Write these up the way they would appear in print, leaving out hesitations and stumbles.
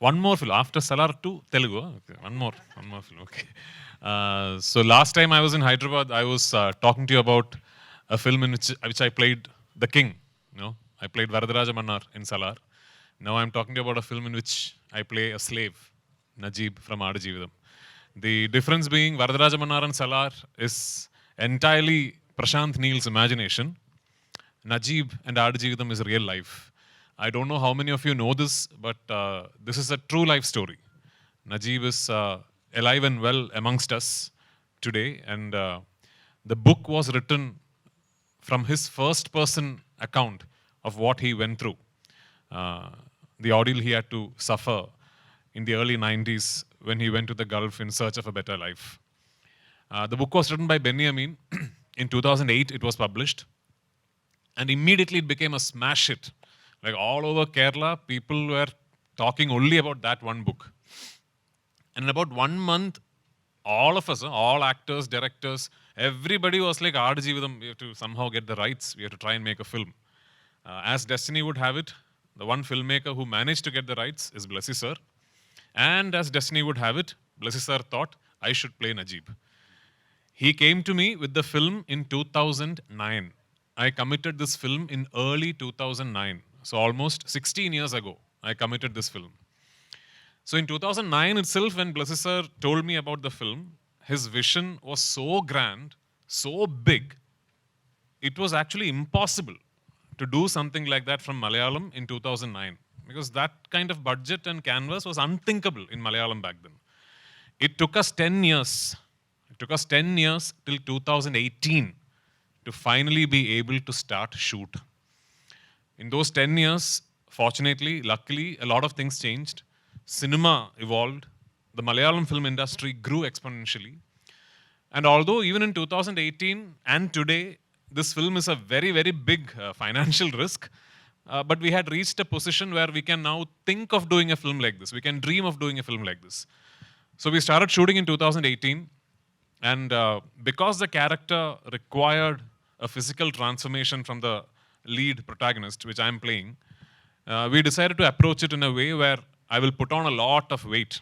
one more film after Salar to Telugu. Okay, one more film. Okay. So last time I was in Hyderabad, I was talking to you about a film in which I played the king. You know, I played Varadaraja Mannar in Salar. Now I'm talking to you about a film in which I play a slave, Najib from Aadajeevitham. The difference being Varadaraja Mannar and Salar is entirely Prashant Neel's imagination. Najib and Aadajeevitham is real life. I don't know how many of you know this, but this is a true life story. Najib is alive and well amongst us today, and the book was written from his first person account of what he went through, uh, the ordeal he had to suffer in the early 90s when he went to the Gulf in search of a better life. The book was written by Benny Amin. In 2008, it was published, and immediately it became a smash hit. Like all over Kerala, people were talking only about that one book. And in about 1 month, all of us, all actors, directors, everybody was like, Aadajeevitham, we have to somehow get the rights. We have to try and make a film. As destiny would have it, the one filmmaker who managed to get the rights is Blessy sir. And as destiny would have it, Blessy sir thought I should play Najib. He came to me with the film in 2009. I committed this film in early 2009. So almost 16 years ago, I committed this film. So in 2009 itself, when Blessy sir told me about the film, his vision was so grand, so big, it was actually impossible to do something like that from Malayalam in 2009. Because that kind of budget and canvas was unthinkable in Malayalam back then. It took us 10 years. It took us 10 years till 2018 to finally be able to start shoot. In those 10 years, fortunately, luckily, a lot of things changed. Cinema evolved. The Malayalam film industry grew exponentially. And although even in 2018 and today, this film is a very, very big financial risk, but we had reached a position where we can now think of doing a film like this. We can dream of doing a film like this. So we started shooting in 2018. And because the character required a physical transformation from the lead protagonist, which I'm playing, we decided to approach it in a way where I will put on a lot of weight.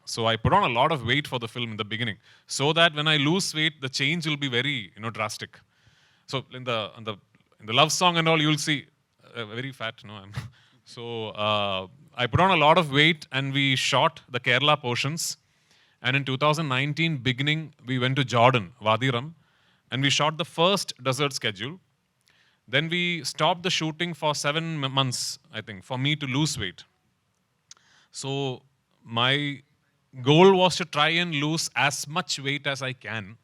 So I put on a lot of weight for the film in the beginning, so that when I lose weight, the change will be very, drastic. So in the love song and all, you'll see very fat. No, so I put on a lot of weight, and we shot the Kerala portions. And in 2019 beginning, we went to Jordan, Wadiram, and we shot the first desert schedule. Then we stopped the shooting for 7 months, I think, for me to lose weight. So my goal was to try and lose as much weight as I can.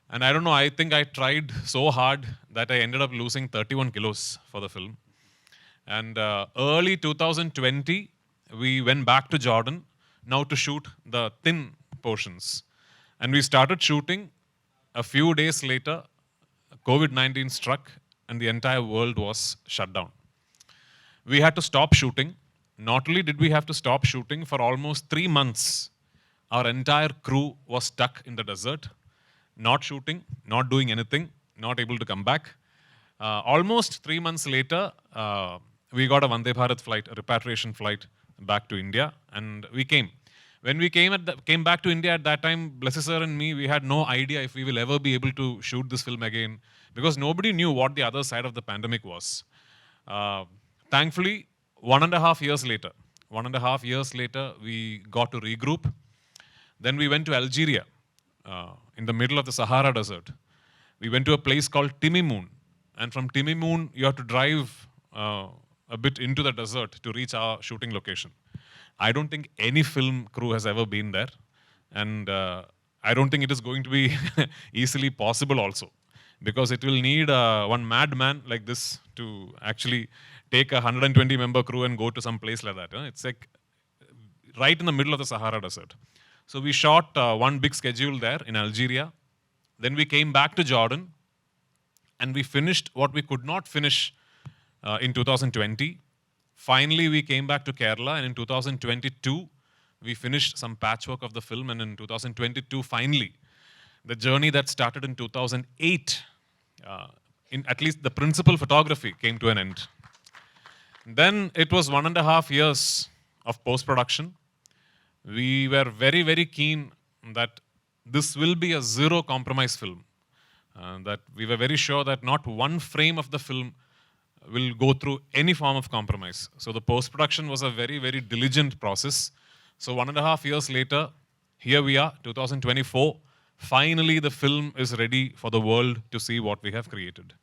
And I don't know, I think I tried so hard that I ended up losing 31 kilos for the film. And early 2020, we went back to Jordan, now to shoot the thin portions. And we started shooting. A few days later, COVID-19 struck, and the entire world was shut down. We had to stop shooting. Not only did we have to stop shooting, for almost 3 months, our entire crew was stuck in the desert, not shooting, not doing anything, not able to come back. Almost 3 months later, we got a Vande Bharat flight, a repatriation flight back to India, and we came. When we came back to India at that time, Blessy sir and me, we had no idea if we will ever be able to shoot this film again, because nobody knew what the other side of the pandemic was. Thankfully, 1.5 years later, we got to regroup. Then we went to Algeria, in the middle of the Sahara Desert. We went to a place called Timimoun, and from Timimoun, you have to drive a bit into the desert to reach our shooting location. I don't think any film crew has ever been there, and I don't think it is going to be easily possible also, because it will need one madman like this to actually take a 120-member crew and go to some place like that. It's like right in the middle of the Sahara Desert. So we shot one big schedule there in Algeria. Then we came back to Jordan, and we finished what we could not finish in 2020. Finally, we came back to Kerala, and in 2022, we finished some patchwork of the film, and in 2022, finally, the journey that started in 2008, in at least the principal photography, came to an end. Then it was 1.5 years of post-production, we were very, very keen that this will be a zero compromise film. That we were very sure that not one frame of the film will go through any form of compromise. So the post-production was a very, very diligent process. So 1.5 years later, here we are, 2024. Finally, the film is ready for the world to see what we have created.